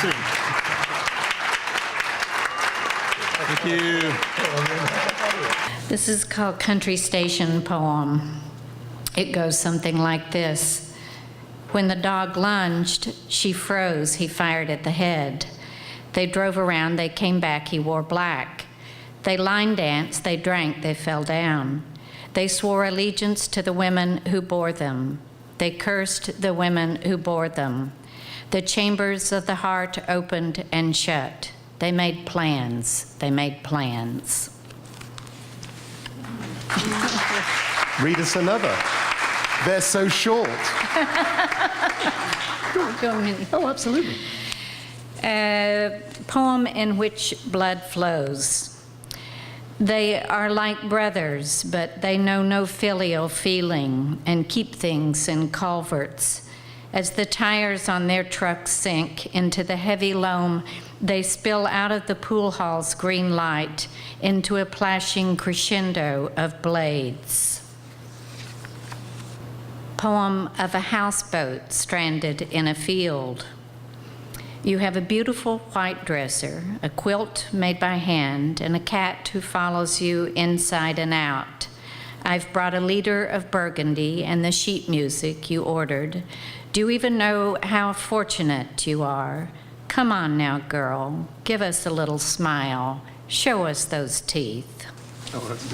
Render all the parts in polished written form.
soon. Thank you. This is called Country Station Poem. It goes something like this. When the dog lunged, she froze, he fired at the head. They drove around, they came back, he wore black. They line danced, they drank, they fell down. They swore allegiance to the women who bore them. They cursed the women who bore them. The chambers of the heart opened and shut. They made plans, they made plans. Read us another. They're so short. Oh, absolutely. A poem in which blood flows. They are like brothers, but they know no filial feeling and keep things in culverts. As the tires on their trucks sink into the heavy loam, they spill out of the pool hall's green light into a plashing crescendo of blades. Poem of a houseboat stranded in a field. You have a beautiful white dresser, a quilt made by hand, and a cat who follows you inside and out. I've brought a liter of burgundy and the sheet music you ordered. Do you even know how fortunate you are? Come on now, girl. Give us a little smile. Show us those teeth. Oh, that's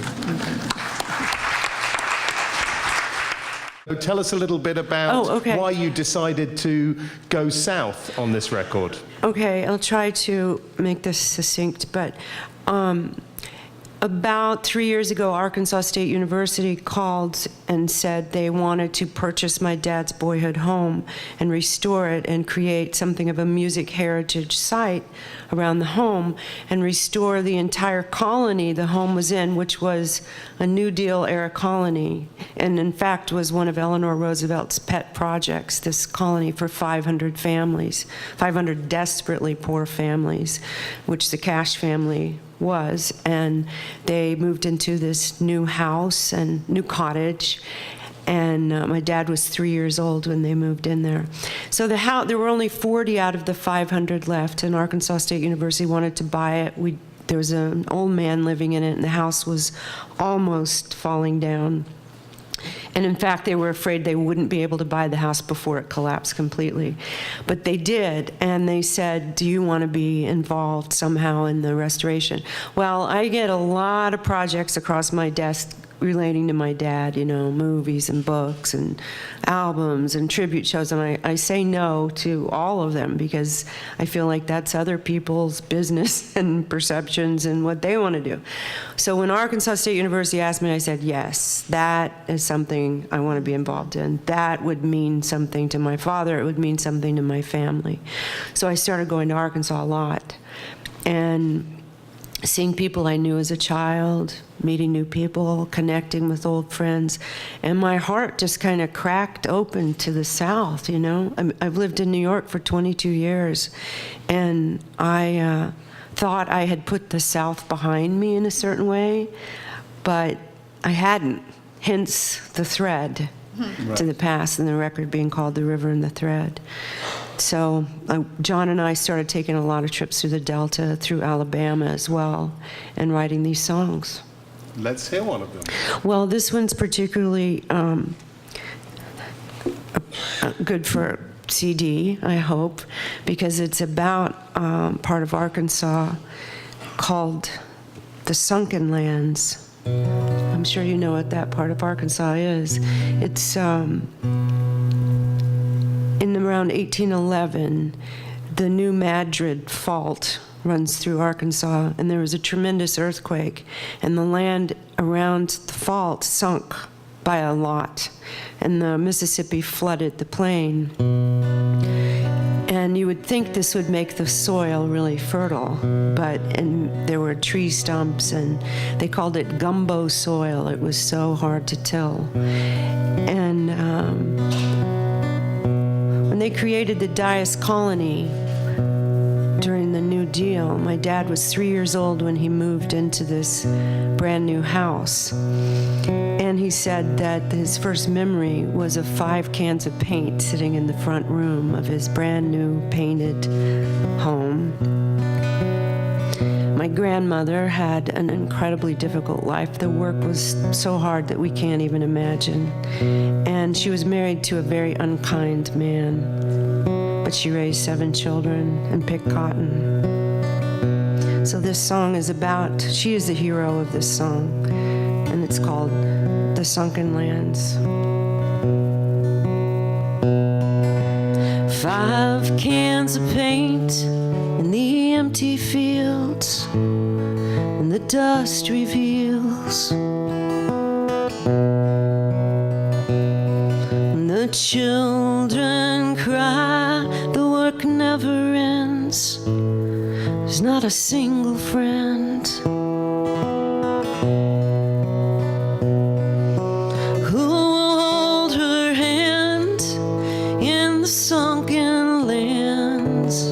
good. Tell us a little bit about why you decided to go south on this record. Okay, I'll try to make this succinct, but about 3 years ago, Arkansas State University called and said they wanted to purchase my dad's boyhood home and restore it and create something of a music heritage site around the home and restore the entire colony the home was in, which was a New Deal era colony, and in fact was one of Eleanor Roosevelt's pet projects, this colony for 500 families, 500 desperately poor families, which the Cash family was, and they moved into this new house and new cottage, and my dad was 3 years old when they moved in there. So the house, there were only 40 out of the 500 left, and Arkansas State University wanted to buy it. There was an old man living in it, and the house was almost falling down. And in fact, they were afraid they wouldn't be able to buy the house before it collapsed completely. But they did, and they said, do you want to be involved somehow in the restoration? Well, I get a lot of projects across my desk relating to my dad, you know, movies and books and albums and tribute shows, and I say no to all of them because I feel like that's other people's business and perceptions and what they want to do. So when Arkansas State University asked me, I said, yes, that is something I want to be involved in. That would mean something to my father. It would mean something to my family. So I started going to Arkansas a lot and seeing people I knew as a child, meeting new people, connecting with old friends, and my heart just kind of cracked open to the South, you know? I've lived in New York for 22 years, and I thought I had put the South behind me in a certain way, but I hadn't, hence the thread to the past, and the record being called The River and the Thread. So John and I started taking a lot of trips through the Delta, through Alabama as well, and writing these songs. Let's hear one of them. Well, this one's particularly good for CD, I hope, because it's about part of Arkansas called the Sunken Lands. I'm sure you know what that part of Arkansas is. It's in around 1811, the New Madrid Fault runs through Arkansas, and there was a tremendous earthquake, and the land around the fault sunk by a lot, and the Mississippi flooded the plain. And you would think this would make the soil really fertile, and there were tree stumps, and they called it gumbo soil. It was so hard to till. And when they created the Dias Colony during the New Deal, my dad was 3 years old when he moved into this brand new house. And he said that his first memory was of 5 cans of paint sitting in the front room of his brand new painted home. My grandmother had an incredibly difficult life. The work was so hard that we can't even imagine. And she was married to a very unkind man, but she raised 7 children and picked cotton. So this song is about, she is the hero of this song, and it's called The Sunken Lands. 5 cans of paint in the empty fields, and the dust reveals, and the children cry, the work never ends. There's not a single friend who will hold her hand in the sunken lands.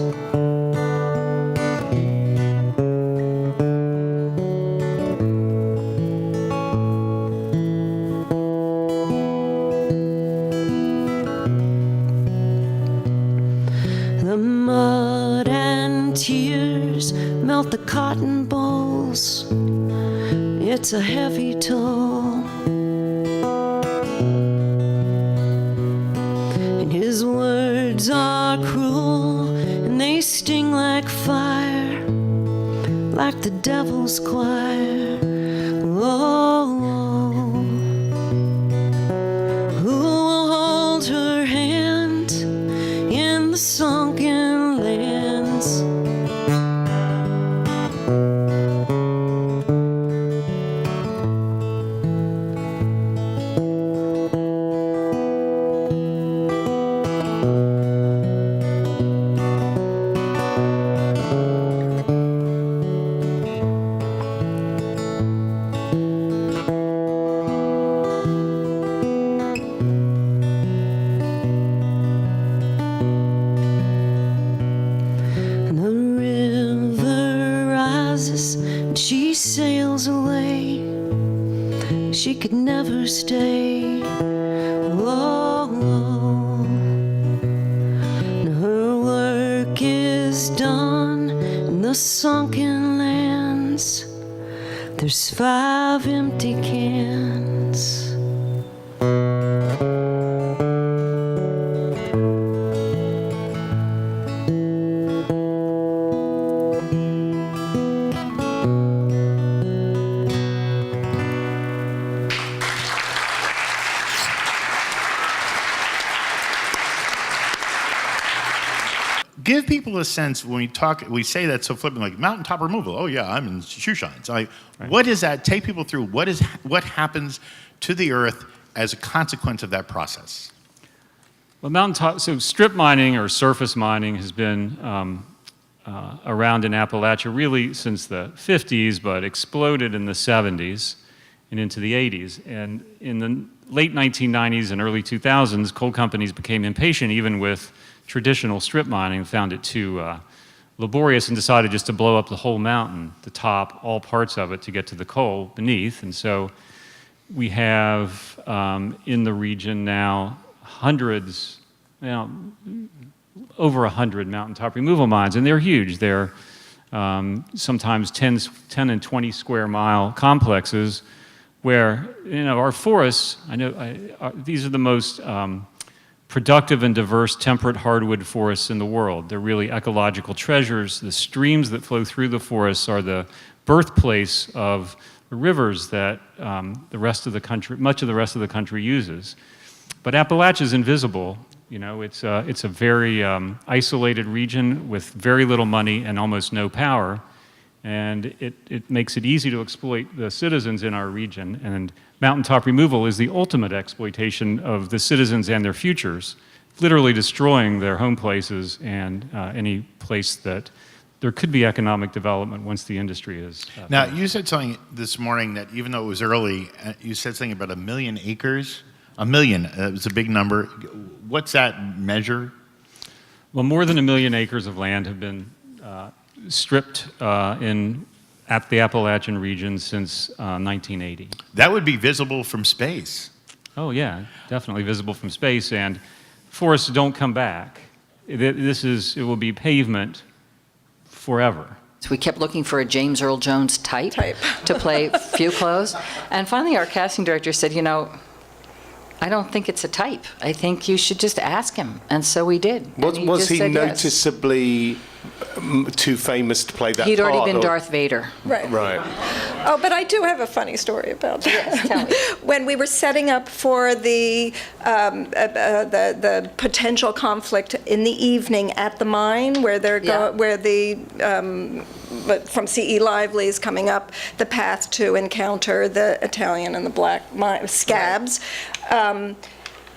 The mud and tears melt the cotton bolls. It's a heavy toll. And his words are cruel, and they sting like fire, like the devil's choir. Oh, who will hold her hand in the sunken lands? She sails away, she could never stay. Oh, and her work is done in the sunken lands. There's 5 empty cans. Give people a sense when we say that so flippantly, like mountaintop removal. Oh yeah, I'm in shoe shines. Right. What is that? Take people through what happens to the earth as a consequence of that process. Well, so strip mining or surface mining has been around in Appalachia really since the 50s, but exploded in the 70s and into the 80s. And in the late 1990s and early 2000s, coal companies became impatient even with traditional strip mining, found it too laborious, and decided just to blow up the whole mountain, the top, all parts of it, to get to the coal beneath. And so we have in the region now hundreds, over 100 mountaintop removal mines, and they're huge. They're sometimes 10 and 20 square mile complexes where, our forests, these are the most productive and diverse temperate hardwood forests in the world. They're really ecological treasures. The streams that flow through the forests are the birthplace of the rivers that the rest of the country, much of the rest of the country uses. But Appalachia is invisible. It's a very isolated region with very little money and almost no power. And it makes it easy to exploit the citizens in our region. And mountaintop removal is the ultimate exploitation of the citizens and their futures, literally destroying their home places and any place that there could be economic development once the industry is. Now, you said something this morning that even though it was early, you said something about 1 million acres. 1 million, it was a big number. What's that measure? Well, more than 1 million acres of land have been stripped in at the Appalachian region since 1980. That would be visible from space. Oh yeah, definitely visible from space, and forests don't come back. It will be pavement forever. So we kept looking for a James Earl Jones type to play Few Clothes. And finally, our casting director said, I don't think it's a type. I think you should just ask him. And so we did. Was he said yes. noticeably too famous to play that part? He'd already been Darth Vader. Right. Right. Oh, but I do have a funny story about that. Yes, tell me. When we were setting up for the potential conflict in the evening at the mine, where but from C.E. Lively's coming up the path to encounter the Italian and the black scabs.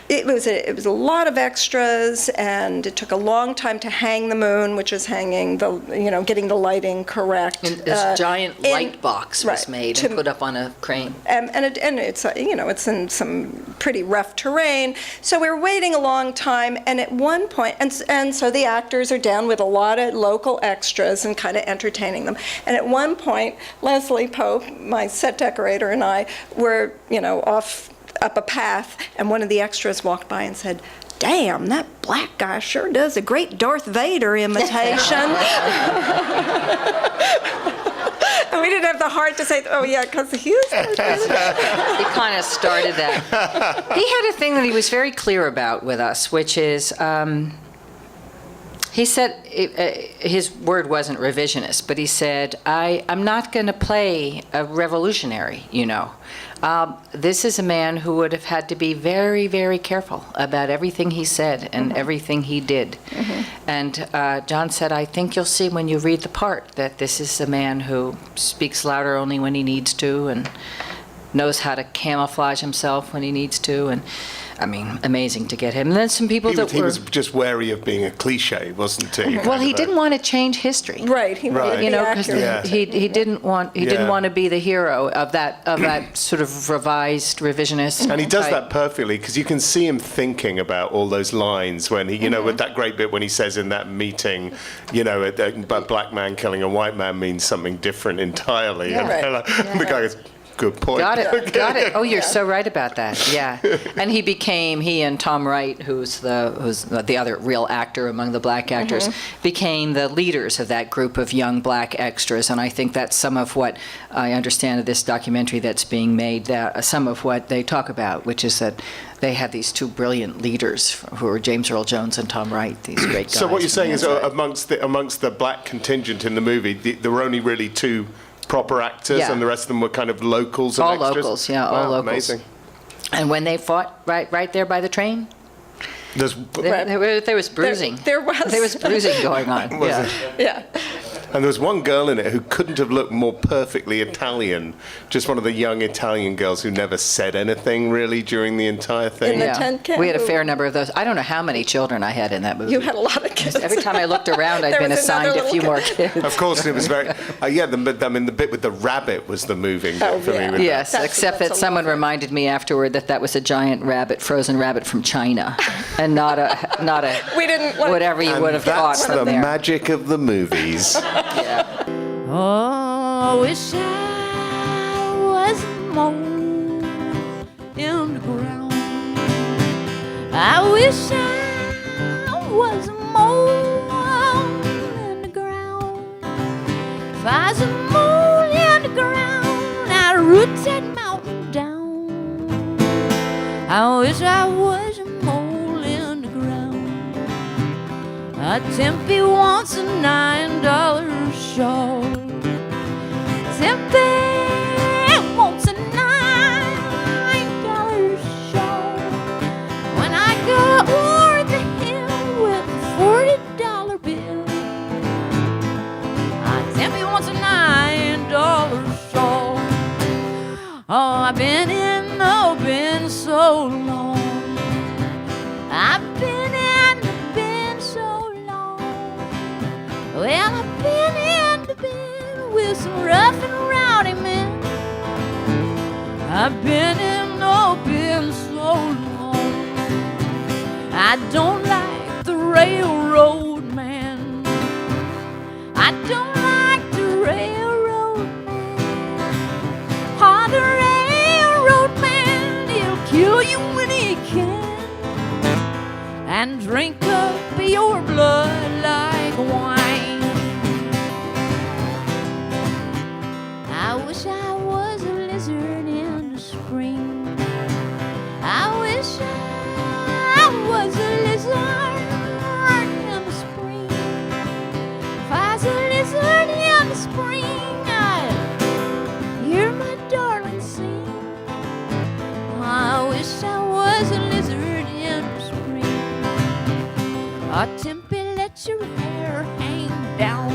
It was a lot of extras, and it took a long time to hang the moon, which is hanging getting the lighting correct. And this giant light box was right, made and put up on a crane. And it's it's in some pretty rough terrain. So we were waiting a long time, and at one point, and so the actors are down with a lot of local extras and kind of entertaining them. And at one point, Leslie Pope, my set decorator, and I were off up a path, and one of the extras walked by and said, "Damn, that black guy sure does a great Darth Vader imitation." And we didn't have the heart to say, "Oh yeah, because he is." He kind of started that. He had a thing that he was very clear about with us, which is, he said, his word wasn't revisionist, but he said, I'm not going to play a revolutionary, This is a man who would have had to be very, very careful about everything he said and everything he did. And John said, I think you'll see when you read the part that this is a man who speaks louder only when he needs to and knows how to camouflage himself when he needs to. And amazing to get him. And then some people He was just wary of being a cliche, wasn't he? Well, he didn't want to change history. Right. He wanted to be because accurate. he didn't want to be the hero of that sort of revised revisionist. And he does type. that perfectly, because you can see him thinking about all those lines when he, with that great bit when he says in that meeting, a black man killing a white man means something different entirely. Yeah, right. And the guy goes, good point. Got it. Oh, you're so right about that. Yeah. And he and Tom Wright, who's the other real actor among the black actors, became the leaders of that group of young black extras. And I think that's some of what I understand of this documentary that's being made, some of what they talk about, which is that they had these two brilliant leaders who were James Earl Jones and Tom Wright, these great guys. So what you're saying is amongst the black contingent in the movie, there were only really two proper actors, and the rest of them were kind of locals and all extras? Locals, yeah, all locals. Amazing. And when they fought right there by the train, there was bruising. There was bruising going on. Yeah. And there was one girl in it who couldn't have looked more perfectly Italian. Just one of the young Italian girls who never said anything really during the entire thing. In the tent camp. We had a fair number of those. I don't know how many children I had in that movie. You had a lot of kids. Every time I looked around, I'd been assigned a few more kids. Of course, it was very. The bit with the rabbit was the moving bit for me. Yes, except that someone reminded me afterward that was a giant rabbit, frozen rabbit from China, and not a We didn't whatever you would have thought That's from the there. magic of the movies. Yeah. Oh, I wish I was more in the ground. I wish I was more in the ground. If I was a mole in the ground, I'd root that mountain down. I wish I was a mole in the ground. A Tempe wants a $9 shawl. Tempe wants a $9 shawl. When I go o'er the hill with a $40 bill, Tempe wants a $9 shawl. Oh, I've been in the bin so long. I've been in the bin so long. Well, I've been in the bin with some rough and rowdy men. I've been in the bin so long. I don't like the railroad man. I don't like the railroad Tempe, let your hair hang down.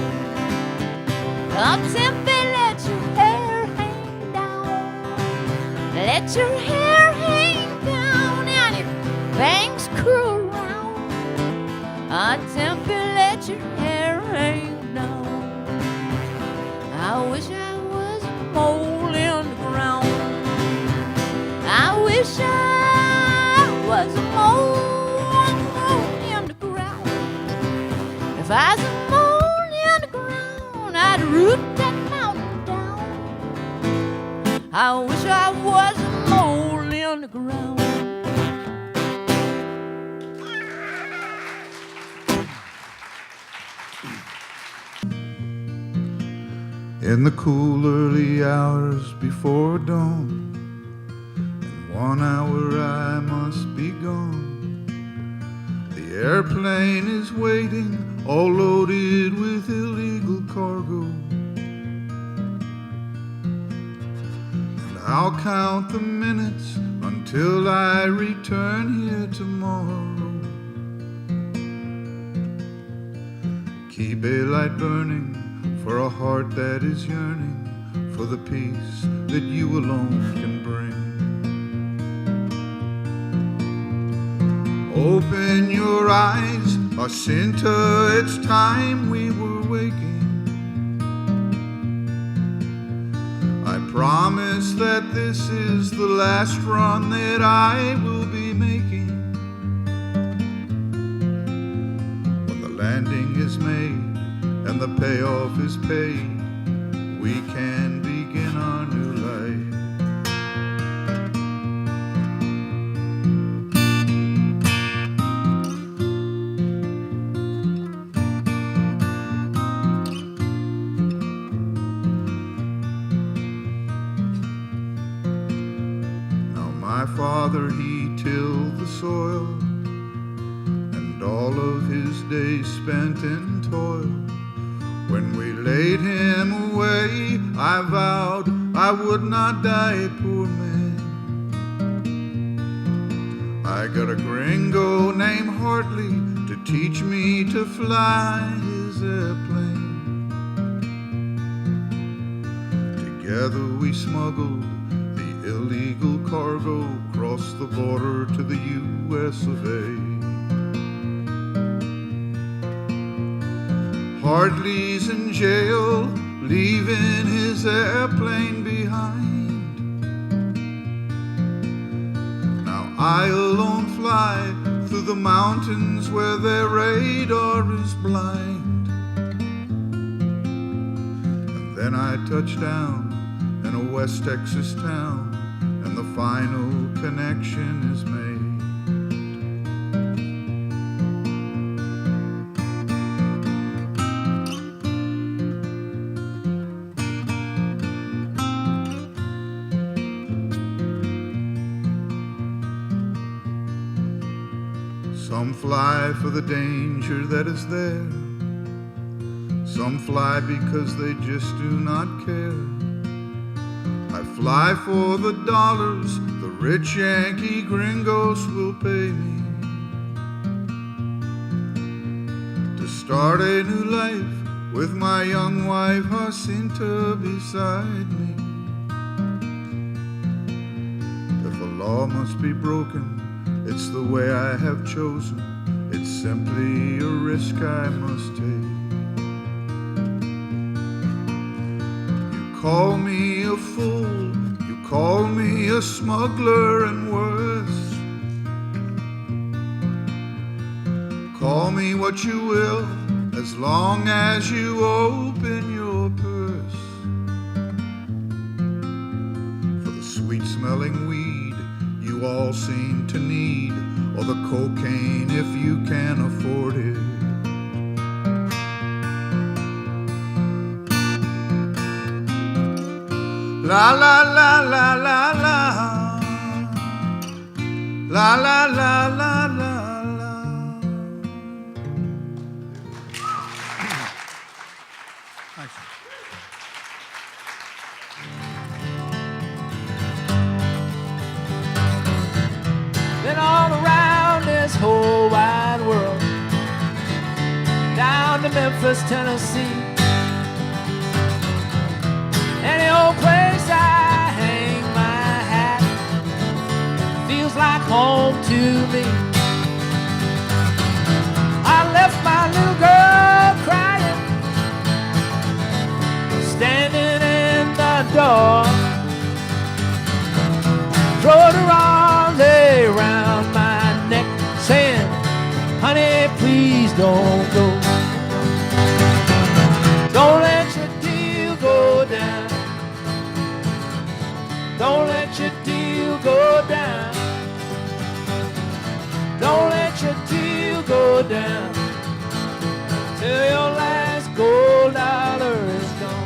Tempe, let your hair hang down. Let your hair hang down and your bangs curl around. Tempe, let your hair hang down. I wish I was a mole in the ground. I wish I was a mole in the ground. If I was a mole in the ground, I'd root that mountain down. I wish I was a mole in the ground. In the cool early hours before dawn, in 1 hour I must be gone. The airplane is waiting, all loaded with illegal cargo. And I'll count the minutes until I return here tomorrow. Keep a light burning for a heart that is yearning for the peace that you alone can bring. Open your eyes, Jacinta, it's time we were waking. I promise that this is the last run that I will be making. When the landing is made and the payoff is paid, we can begin our new life. Now my father, he tilled the soil, and all of his days spent in toil. When we laid him away, I vowed I would not die a poor man. I got a gringo named Hartley to teach me to fly his airplane. Together we smuggled the illegal cargo across the border to the US of A. Hartley's in jail, leaving his airplane behind. Now I alone fly through the mountains where their radar is blind. And then I touch down in a West Texas town, and the final connection is made. Some fly for the danger that is there. Some fly because they just do not care. I fly for the dollars the rich Yankee gringos will pay me to start a new life with my young wife Jacinta beside me. If a law must be broken, it's the way I have chosen. It's simply a risk I must take. You call me a fool, you call me a smuggler and worse. Call me what you will, as long as you open your purse. For the sweet-smelling weed you all seem to need, or the cocaine if you can afford it. La la la la la la, la la la la la la. Been all around this whole wide world, Memphis, Tennessee. Any old place I hang my hat feels like home to me. I left my little girl crying, standing in the door. Throwed her arms around my neck, saying, honey, please don't go. Don't let your deal go down. Don't let your deal go down. Don't let your deal go down till your last gold dollar is gone.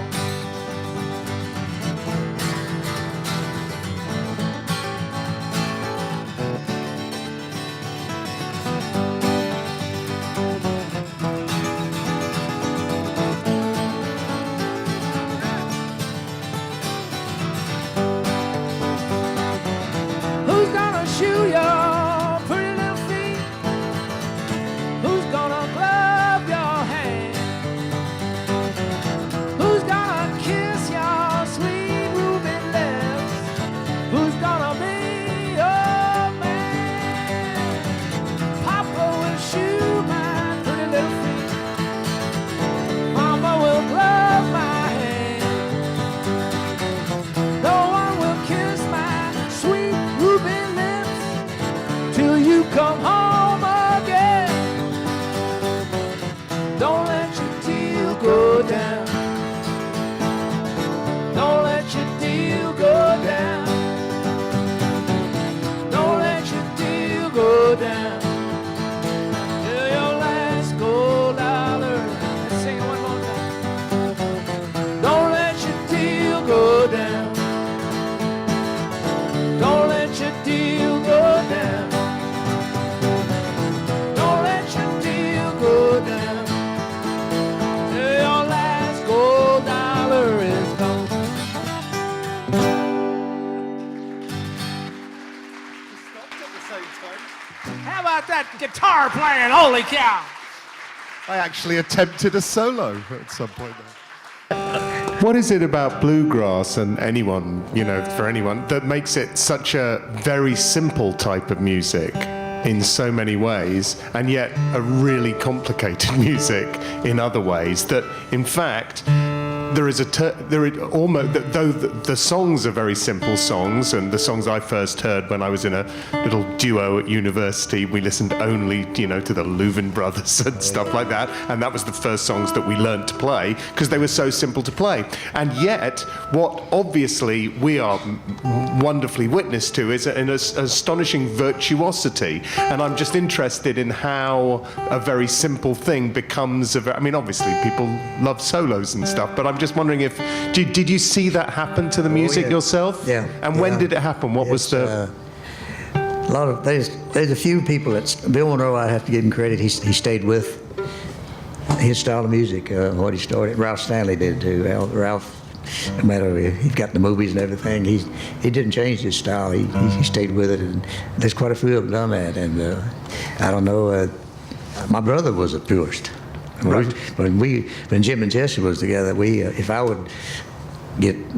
Who's gonna shoe your pretty little feet? Who's gonna glove your hand? Who's gonna kiss your sweet ruby lips? Who's gonna be your man? Papa will shoe my pretty little feet. Mama will glove my hand. No one will kiss my sweet ruby lips till you come home again. Don't let your deal go down. Don't let your deal go down. Don't let your deal go down till your last gold dollar. Let's sing it one more time. Don't let your deal go down. Don't let your deal go down. Don't let your deal go down till your last gold dollar is gone. How about that guitar playing? Holy cow! I actually attempted a solo at some point there. What is it about bluegrass and anyone, for anyone, that makes it such a very simple type of music in so many ways, and yet a really complicated music in other ways, that in fact there is almost, though the songs are very simple songs, and the songs I first heard when I was in a little duo at university, we listened only, to the Louvin Brothers and stuff like that, and that was the first songs that we learned to play because they were so simple to play. And yet, what obviously we are wonderfully witness to is an astonishing virtuosity, and I'm just interested in how a very simple thing becomes obviously people love solos and stuff, but I'm just wondering if did you see that happen to the music yourself? Yeah. And when did it happen? What was the? A lot of there's a few people that Bill Monroe, I have to give him credit. He stayed with his style of music. What he started. Ralph Stanley did too. Ralph, no matter he got the movies and everything, he didn't change his style. He stayed with it, and there's quite a few of them done that. And I don't know. My brother was a purist. Right. When Jim and Jesse was together, if I would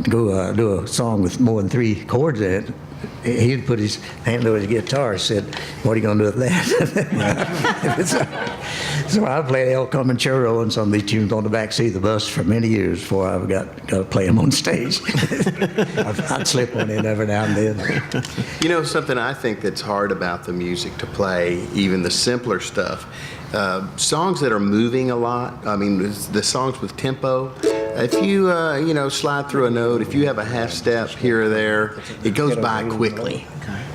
go do a song with more than 3 chords in it, he'd put his hand over his guitar and said, "What are you going to do with that?" So I played El Comanchero and some of these tunes on the back seat of the bus for many years before I got to play them on stage. I'd slip one in every now and then. Something I think that's hard about the music to play, even the simpler stuff, songs that are moving a lot, the songs with tempo, if you, slide through a note, if you have a half step here or there, it goes by quickly.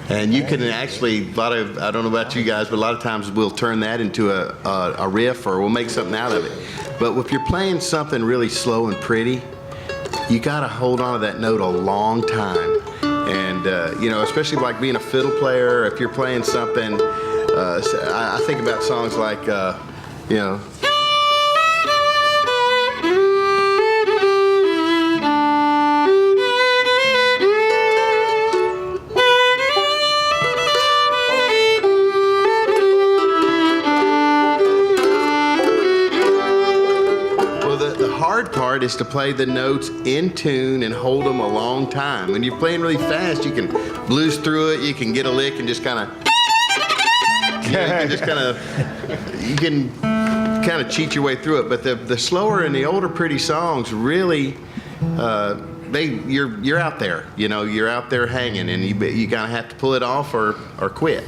And you can actually, I don't know about you guys, but a lot of times we'll turn that into a riff, or we'll make something out of it. But if you're playing something really slow and pretty, you got to hold on to that note a long time. And, especially like being a fiddle player, if you're playing something, I think about songs like, hard part is to play the notes in tune and hold them a long time. When you're playing really fast, you can blues through it, you can get a lick and just kind of, you can kind of cheat your way through it. But the slower and the older pretty songs really, you're out there, you know, you're out there hanging, and you kind of have to pull it off or quit.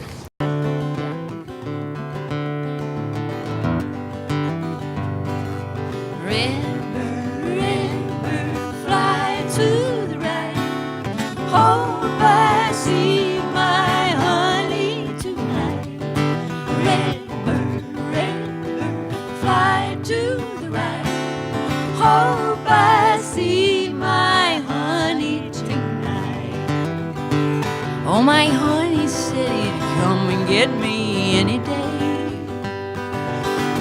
Oh, my honey said he'd come and get me any day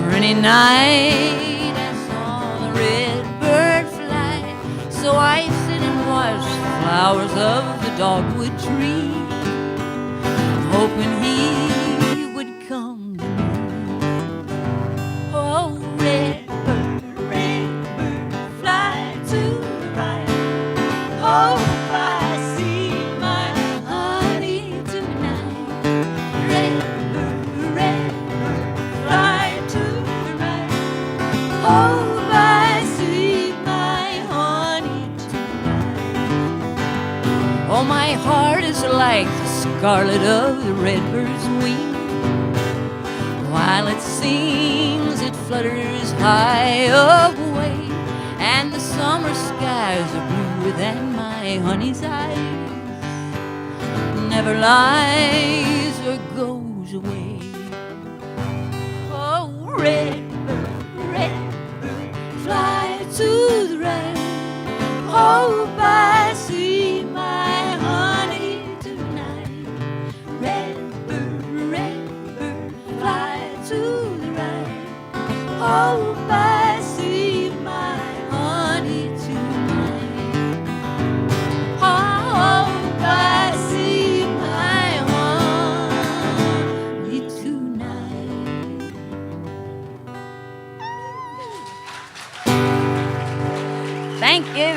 or any night. I saw the red bird fly, so I sit and watch the flowers of the dogwood tree, hoping he would come to me. Oh, red bird, fly to the right. Oh, oh, my heart is like the scarlet of the redbird's wing. While it sings, it flutters high away, and the summer skies are bluer than my honey's eyes. Never lies or goes away. Oh, redbird, fly to the right. Hope I see my honey tonight. Redbird, fly to the right. Hope I see my honey tonight. Hope I see my honey tonight. Thank you.